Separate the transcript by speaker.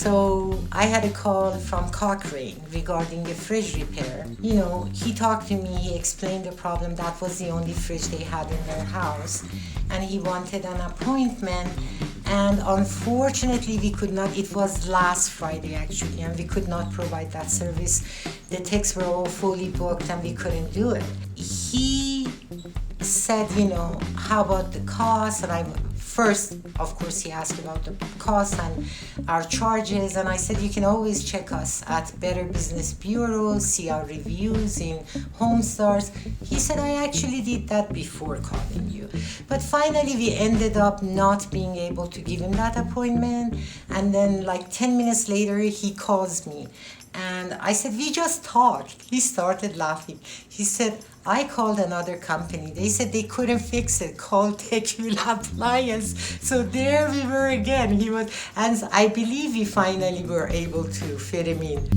Speaker 1: So I had a call from Cochrane regarding the fridge repair. You know, he talked to me, he explained the problem. That was the only fridge they had in their house. And he wanted an appointment. And unfortunately, we could not, it was last Friday actually, and we could not provide that service. The techs were all fully booked and we couldn't do it. He said, you know, how about the cost? And first, of course, he asked about the cost and our charges. And I said, you can always check us at Better Business Bureau, see our reviews in Home Stars. He said, I actually did that before calling you. But finally, we ended up not being able to give him that appointment. And then like 10 minutes later, he calls me. And I said, we just talked. He started laughing. He said, I called another company. They said they couldn't fix it. Called Techvill Appliance. So there we were again. And I believe we finally were able to fit him in.